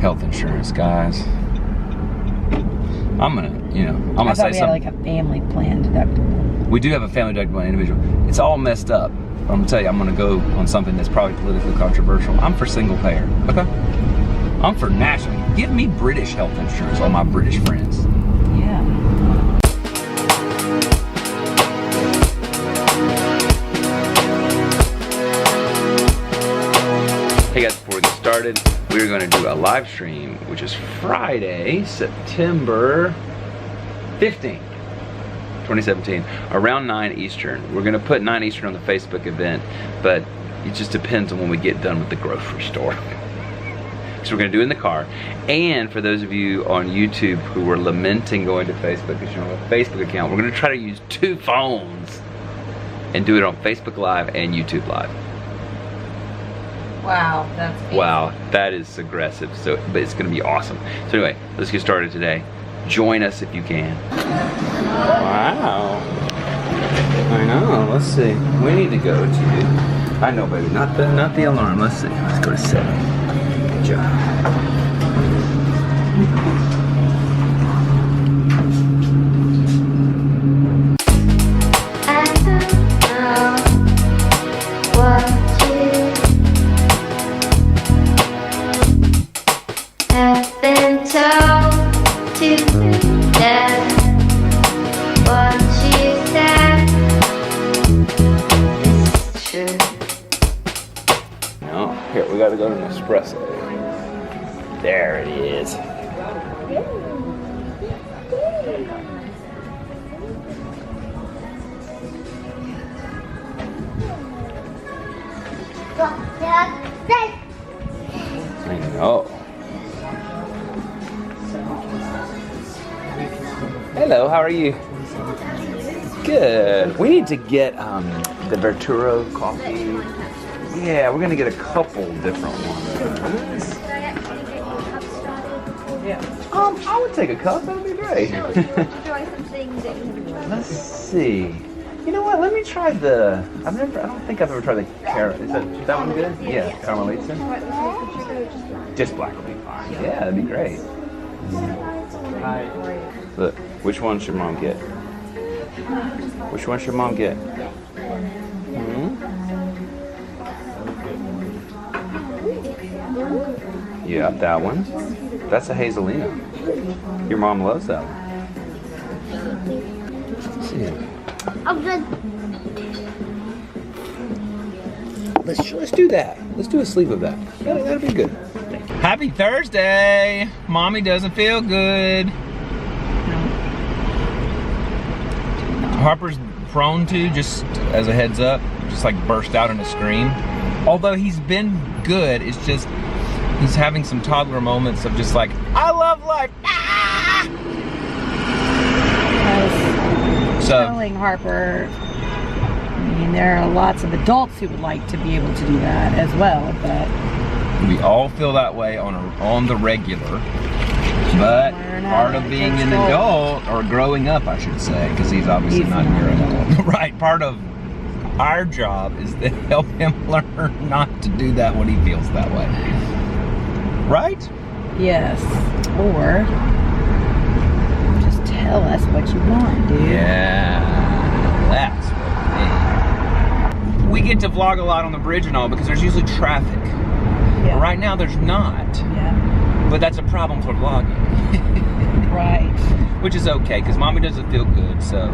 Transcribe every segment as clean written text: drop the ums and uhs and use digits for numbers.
health insurance, guys. I'm gonna say something. Like a family plan deductible. We do have a family deductible individual. It's all messed up. I'm gonna tell you, I'm gonna go on something that's probably politically controversial. I'm for single payer, okay? I'm for national. Give me British health insurance, all my British friends. Yeah. Hey guys, before we get started, we're going to do a live stream, which is Friday, September 15th, 2017, around 9 Eastern. We're going to put 9 Eastern on the Facebook event, but it just depends on when we get done with the grocery store. So we're going to do it in the car. And for those of you on YouTube who were lamenting going to Facebook because you don't have a Facebook account, we're going to try to use 2 phones and do it on Facebook Live and YouTube Live. Wow, that's amazing. Wow, that is aggressive. So, but it's gonna be awesome. So anyway, let's get started today. Join us if you can. Wow. I know. Let's see. We need to go to. I know, baby. Not the alarm. Let's see. Let's go to 7. Good job. Here, we gotta go to an espresso. There it is. I know. Hello, how are you? Good. We need to get the Verturo coffee. Yeah, we're gonna get a couple different ones. I would take a cup. That would be great. Let's see. You know what? Let me try the. I don't think I've ever tried the caramel. Is that one good? Yeah, Caramelization. Just black will be fine. Yeah, that'd be great. Look, which one should Mom get? Which one should Mom get? Yeah, that one. That's a Hazelina. Your mom loves that one. Let's see. I'm good. Let's do that. Let's do a sleeve of that. That'll be good. Happy Thursday! Mommy doesn't feel good. Harper's prone to, just as a heads up, just like burst out in a scream. Although he's been good, it's just he's having some toddler moments of just like, I love life. Ah! Telling Harper, I mean, there are lots of adults who would like to be able to do that as well, but we all feel that way on the regular. But part of being an adult, or growing up, I should say, because he's obviously not near an adult. Right, part of our job is to help him learn not to do that when he feels that way. Right? Yes. Or just tell us what you want, dude. Yeah, that's what we get to vlog a lot on the bridge and all because there's usually traffic. Yeah. But right now there's not. Yeah. But that's a problem for vlogging. Right. Which is okay, because Mommy doesn't feel good, so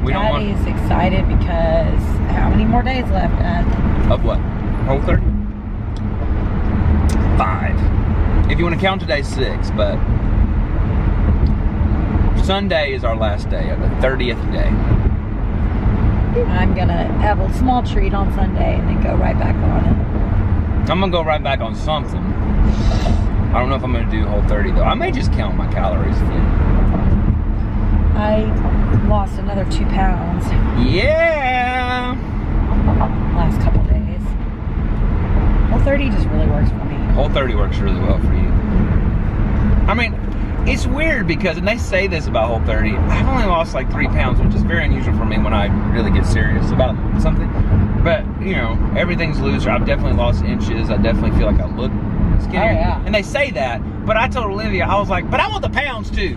we don't want... Daddy's excited because how many more days left, Dad? Of what? Whole 30? 5. If you want to count today, 6, but Sunday is our last day, the 30th day. I'm gonna have a small treat on Sunday and then go right back on it. I'm gonna go right back on something. I don't know if I'm gonna do Whole 30 though. I may just count my calories again. I lost another 2 pounds. Yeah! Last couple days. Whole 30 just really works for me. Whole 30 works really well for you. I mean, it's weird because, and they say this about Whole 30, I've only lost like 3 pounds, which is very unusual for me when I really get serious about something. But, you know, everything's looser. I've definitely lost inches. I definitely feel like I look skinnier. Oh, yeah. And they say that, but I told Olivia, I was like, but I want the pounds too.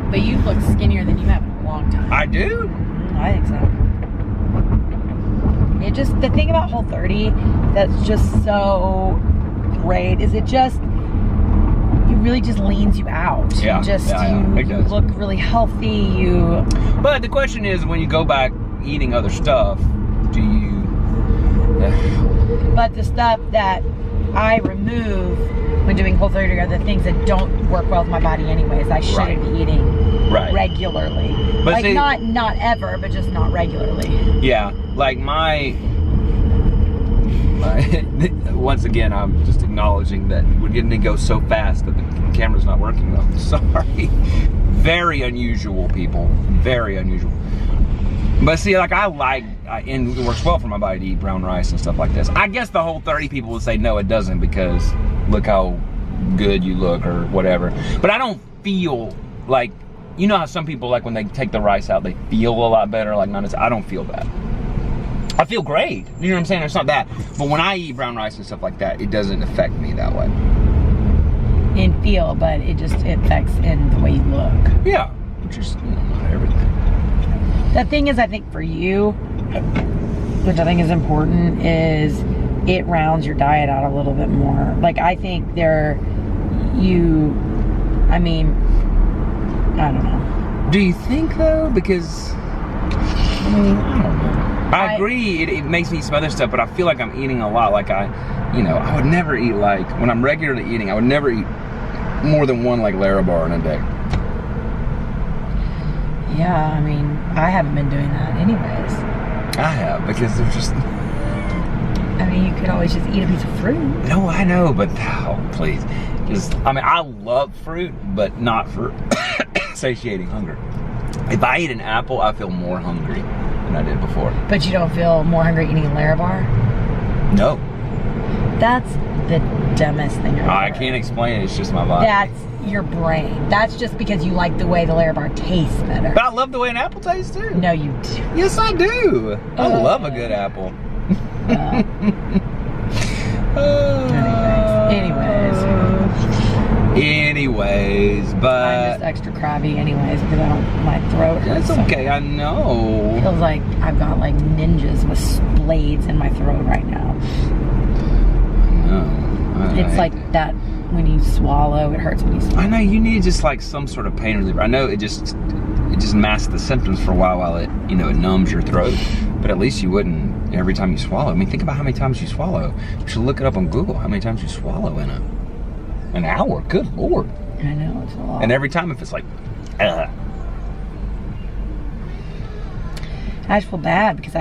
But you look skinnier than you have in a long time. I do? I think so. It just, the thing about Whole30 that's just so great is it really just leans you out. Yeah, You just, it you does. look really healthy. But the question is, when you go back eating other stuff, do you... But the stuff that I remove when doing Whole30 are the things that don't work well with my body anyways. I shouldn't be eating regularly. But like see, not ever, but just not regularly. Yeah, like my once again, I'm just acknowledging that we're getting to go so fast that the camera's not working though. Sorry. Very unusual, people. Very unusual. But see, like and it works well for my body to eat brown rice and stuff like this. I guess the Whole30 people would say no, it doesn't, because look how good you look or whatever. But I don't feel like, you know how some people, like when they take the rice out, they feel a lot better. Like I don't feel that. I feel great. You know what I'm saying? It's not that. But when I eat brown rice and stuff like that, it doesn't affect me that way. In feel, but it affects in the way you look. Yeah, just not everything. The thing is, I think for you, which I think is important, is it rounds your diet out a little bit more. Like I think I mean, I don't know. Do you think though? Because I mean, I don't know. I agree, it makes me eat some other stuff, but I feel like I'm eating a lot. Like I would never eat, like, when I'm regularly eating, I would never eat more than one, like, Larabar in a day. Yeah, I mean, I haven't been doing that anyways. I have, because they're just... I mean, you could always just eat a piece of fruit. No, I know, but, oh, please. Just, I mean, I love fruit, but not for satiating hunger. If I eat an apple, I feel more hungry than I did before. But you don't feel more hungry eating a Larabar? No. That's the dumbest thing I've I ever can't explain it, it's just my body. That's your brain. That's just because you like the way the Larabar tastes better. But I love the way an apple tastes too. No, you do. Yes, I do. I love a good apple. Anyways, but I'm just extra crabby anyways because my throat hurts. That's okay, I know. Feels like I've got like ninjas with blades in my throat right now. No. It's like that when you swallow, it hurts when you swallow. I know, you need just like some sort of pain reliever. I know it just masks the symptoms for a while it numbs your throat. But at least you wouldn't every time you swallow. I mean, think about how many times you swallow. You should look it up on Google, how many times you swallow in an hour. Good Lord. I know, it's a lot. And every time if it's like, I just feel bad because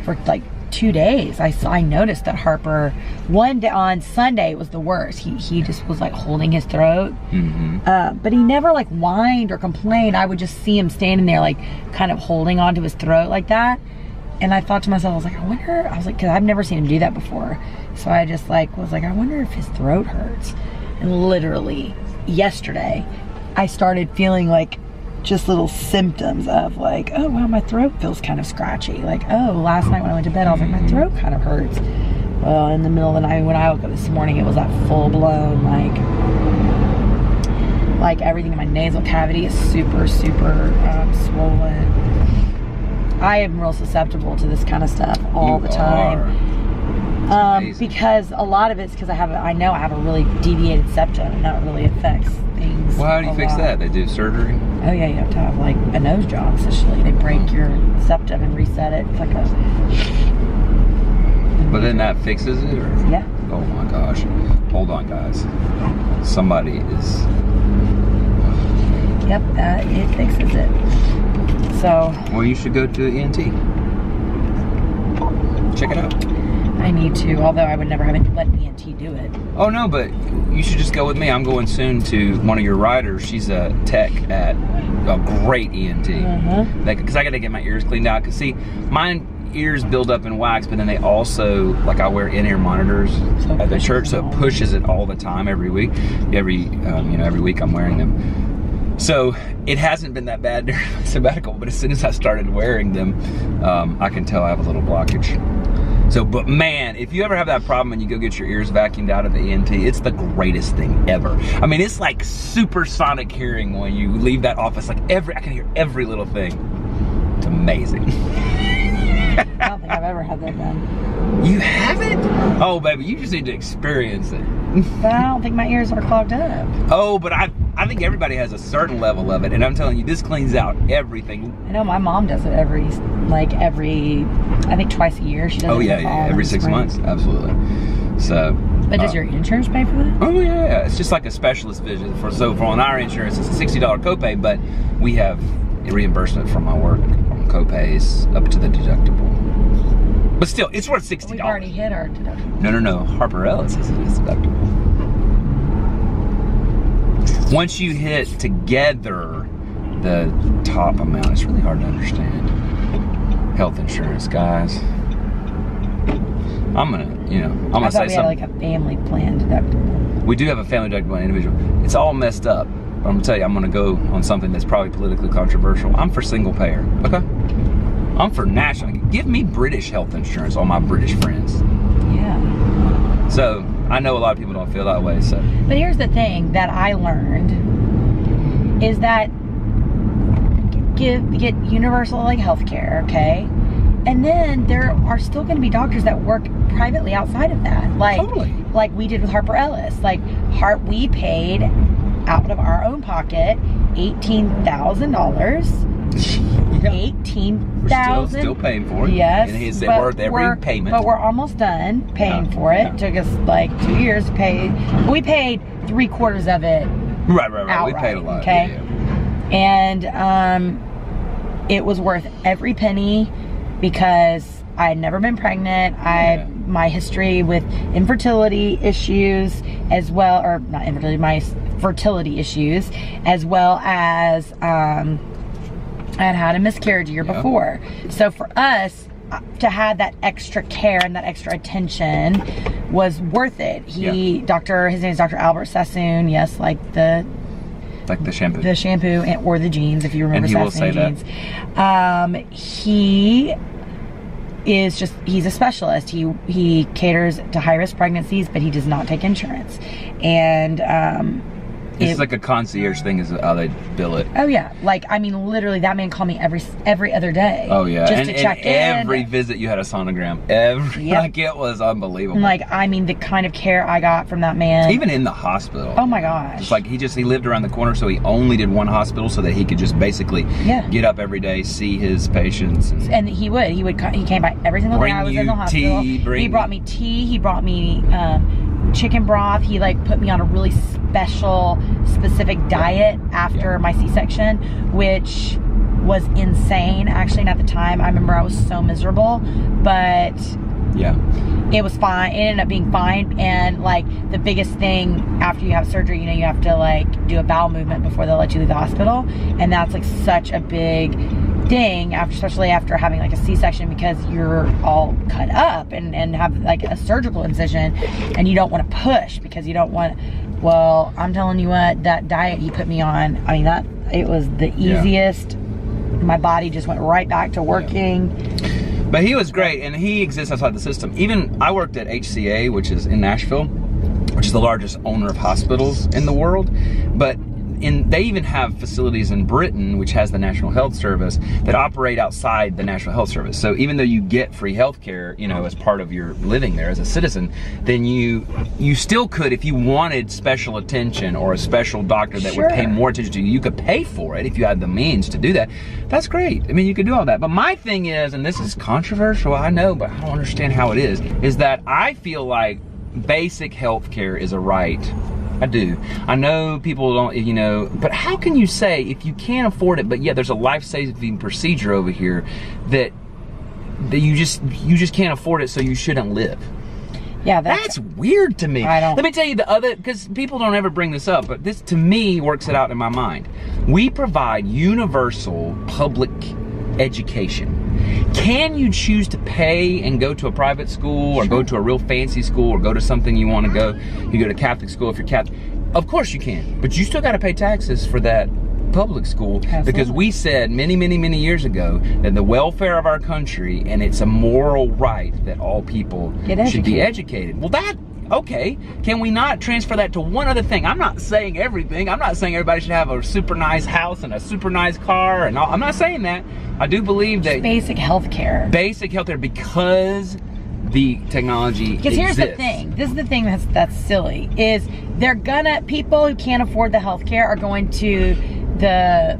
for like 2 days, I noticed that Harper, one day on Sunday, it was the worst. He just was like holding his throat. But he never like whined or complained. I would just see him standing there like kind of holding onto his throat like that. And I thought to myself, I was like, because I've never seen him do that before. So I just was like, I wonder if his throat hurts. And literally yesterday, I started feeling like just little symptoms of like, oh wow, my throat feels kind of scratchy. Like, oh, last night when I went to bed, I was like, my throat kind of hurts. Well, in the middle of the night when I woke up this morning, it was that full blown like everything in my nasal cavity is super swollen. I am real susceptible to this kind of stuff all the time. Because a lot of it's because I know I have a really deviated septum, and that really affects things. Well, how do you fix that? They do surgery? Oh yeah, you have to have like a nose job essentially. They break your septum and reset it. It's like a... But then that fixes it? Or? Yeah. Oh my gosh. Hold on, guys. Somebody is... Yep, it fixes it. So... Well, you should go to ENT. Check it out. I need to, although I would never have let an ENT do it. Oh no, but you should just go with me. I'm going soon to one of your riders. She's a tech at a great ENT. Because I got to get my ears cleaned out. Because see, my ears build up in wax, but then they also, like I wear in-ear monitors at the church, so it pushes it all the time every week. Every week I'm wearing them. So it hasn't been that bad during my sabbatical, but as soon as I started wearing them, I can tell I have a little blockage. So, but man, if you ever have that problem and you go get your ears vacuumed out of the ENT, it's the greatest thing ever. I mean, it's like supersonic hearing when you leave that office. Like I can hear every little thing. It's amazing. I don't think I've ever had that done. You haven't? Oh, baby, you just need to experience it. But I don't think my ears are clogged up. Oh, but I think everybody has a certain level of it, and I'm telling you, this cleans out everything. I know my mom does it every, I think twice a year. She does it every 6 months, absolutely. So. But does your insurance pay for that? Oh yeah, it's just like a specialist visit. So on our insurance, it's a $60 copay, but we have a reimbursement from my work on copays up to the deductible. But still, it's worth $60. We've already hit our deductible. No. Harper Ellis is deductible. Once you hit together the top amount, it's really hard to understand. Health insurance, guys. I'm gonna say something. We had like a family plan deductible. We do have a family deductible and individual. It's all messed up. But I'm gonna tell you, I'm gonna go on something that's probably politically controversial. I'm for single payer, okay? I'm for national. Give me British health insurance, all my British friends. Yeah. So, I know a lot of people don't feel that way, so. But here's the thing that I learned is that get universal like healthcare, okay? And then there are still going to be doctors that work privately outside of that. Like, totally. Like we did with Harper Ellis. Like, we paid out of our own pocket $18,000. Yeah. $18,000. We're still paying for it. Yes. And it's worth every payment. But we're almost done paying for it. It took us like 2 years to pay. We paid 3/4 of it. Right. Outright, We paid a lot. Okay. Yeah. And it was worth every penny because I had never been pregnant. My history with infertility issues as well, or not infertility, my fertility issues, as well as I had a miscarriage a year before. So for us to have that extra care and that extra attention was worth it. His name is Dr. Albert Sassoon. Yes, like the shampoo. The shampoo or the jeans, if you remember Sassoon jeans. He is he's a specialist. He caters to high-risk pregnancies, but he does not take insurance. And it's like a concierge thing is how they bill it. Oh yeah, like I mean, literally, that man called me every other day. Oh yeah, just to check in. Every visit you had a sonogram. Like it was unbelievable. Like I mean, the kind of care I got from that man. Even in the hospital. Oh my gosh. It's like he lived around the corner, so he only did one hospital so that he could just basically get up every day, see his patients. And he came by every single day I was in the hospital. He brought me tea. He brought me chicken broth. He like put me on a really specific diet after my C-section, which was insane actually. And at the time I remember I was so miserable, but yeah, it was fine. It ended up being fine. And like the biggest thing after you have surgery, you have to like do a bowel movement before they'll let you leave the hospital, and that's like such a big thing, especially after having like a C-section, because you're all cut up and have like a surgical incision, and you don't want to push because you don't want. Well, I'm telling you what, that diet he put me on, I mean, it was the easiest. My body just went right back to working. But he was great, and he exists outside the system. Even I worked at HCA, which is in Nashville, which is the largest owner of hospitals in the world. But they even have facilities in Britain, which has the National Health Service, that operate outside the National Health Service. So even though you get free health care, as part of your living there as a citizen, then you still could, if you wanted special attention or a special doctor that would pay more attention to you, you could pay for it if you had the means to do that. That's great. I mean, you could do all that. But my thing is, and this is controversial, I know, but I don't understand how it is that I feel like basic health care is a right. I do. I know people don't, but how can you say if you can't afford it, but yeah, there's a life-saving procedure over here that you just can't afford it, so you shouldn't live? Yeah, that's weird to me. Let me tell you because people don't ever bring this up, but this to me works it out in my mind. We provide universal public education. Can you choose to pay and go to a private school or go to a real fancy school or go to something you want to go? You go to Catholic school if you're Catholic. Of course you can, but you still got to pay taxes for that public school. Absolutely. Because we said many, many, many years ago that the welfare of our country, and it's a moral right that all people should be educated. Well, okay, can we not transfer that to one other thing? I'm not saying everything. I'm not saying everybody should have a super nice house and a super nice car and all. I'm not saying that. I do believe that basic health care. Basic health care, because the technology Because here's the thing. This is the thing that's silly. Is people who can't afford the health care are going to the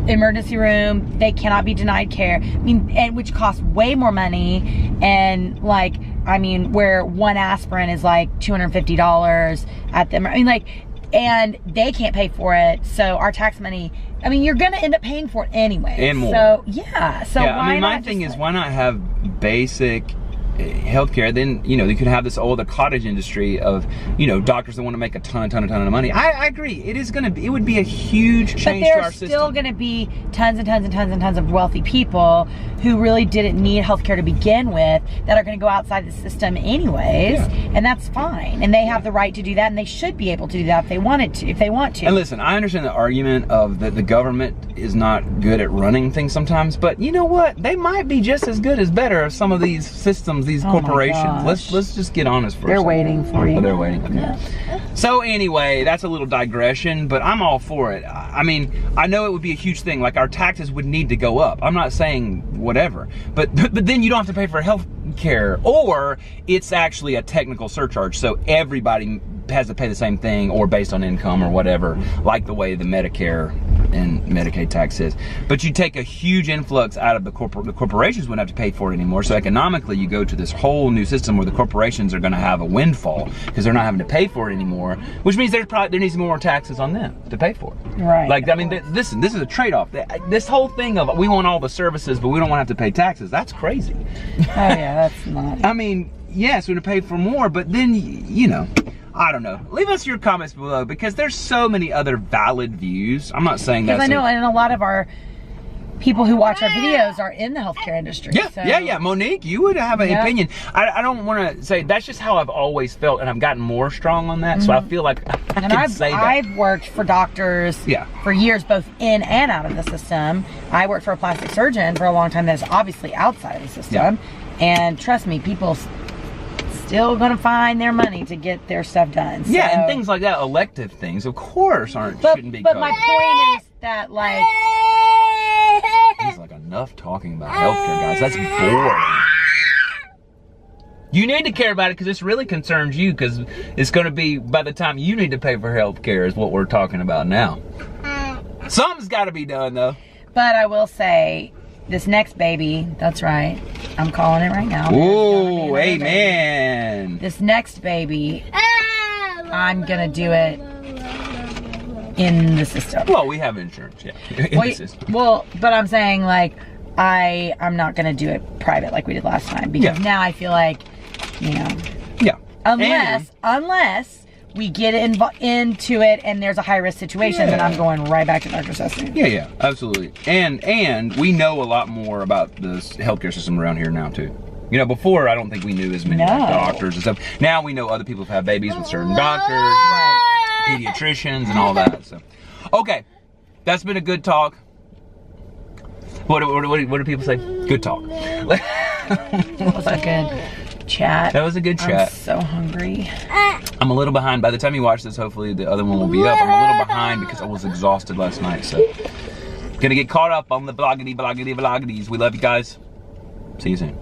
emergency room. They cannot be denied care. I mean, and which costs way more money. And like, I mean, where one aspirin is like $250 at the, I mean, like, and they can't pay for it. So our tax money, I mean, you're gonna end up paying for it anyway. And more. So yeah. So yeah, why I mean, my not thing is, why not have basic healthcare? Then, you know, you could have this other cottage industry of, you know, doctors that want to make a ton of money. I agree. It would be a huge change to our system. But there's still going to be tons of wealthy people who really didn't need healthcare to begin with that are going to go outside the system anyways, and that's fine. And they have the right to do that, and they should be able to do that if they want to. And listen, I understand the argument of that the government is not good at running things sometimes, but you know what? They might be just as good as better as some of these systems, these corporations. Let's just get honest for a second. They're waiting for you. Oh, they're waiting. Okay. Yeah. So anyway, that's a little digression, but I'm all for it. I mean, I know it would be a huge thing. Like, our taxes would need to go up. I'm not saying whatever, but then you don't have to pay for health care, or it's actually a technical surcharge, so everybody has to pay the same thing, or based on income or whatever, like the way the Medicare and Medicaid tax is. But you take a huge influx out of the corporations wouldn't have to pay for it anymore. So economically, you go to this whole new system where the corporations are going to have a windfall because they're not having to pay for it anymore, which means there needs more taxes on them to pay for it. Right. Like, I mean, listen, this is a trade-off. This whole thing of we want all the services, but we don't want to have to pay taxes. That's crazy. Oh yeah, that's not. I mean, yes, we're going to pay for more, but then, you know, I don't know. Leave us your comments below, because there's so many other valid views. I'm not saying that. Because I know, and a lot of our people who watch our videos are in the healthcare industry. Yeah, so. yeah. Monique, you would have an opinion. I don't want to say, that's just how I've always felt, and I've gotten more strong on that. So I feel like I can say that. I've worked for doctors for years, both in and out of the system. I worked for a plastic surgeon for a long time that's obviously outside of the system. Yeah. And trust me, people still gonna find their money to get their stuff done. So. Yeah, and things like that, elective things, of course, shouldn't be covered. But my point is that, like, he's like, enough talking about healthcare, guys. That's boring. You need to care about it because this really concerns you, because it's going to be, by the time you need to pay for healthcare, is what we're talking about now. Something's got to be done, though. But I will say, this next baby, that's right, I'm calling it right now. Ooh, amen. Baby. This next baby, I'm gonna do it in the system. Well, we have insurance, yeah. In the system. Well, but I'm saying, like, I'm not gonna do it private like we did last time, because now I feel like, you know, unless we get into it and there's a high-risk situation, then I'm going right back to doctor's assistant. Yeah, absolutely. And we know a lot more about the healthcare system around here now, too. You know, before, I don't think we knew as many doctors and stuff. Now we know other people have had babies with certain doctors, pediatricians, and all that. So, okay, that's been a good talk. What do people say? Good talk. That was a good chat. That was a good chat. I'm so hungry. I'm a little behind. By the time you watch this, hopefully the other one will be up. I'm a little behind because I was exhausted last night. So, gonna get caught up on the vloggities. We love you guys. See you soon.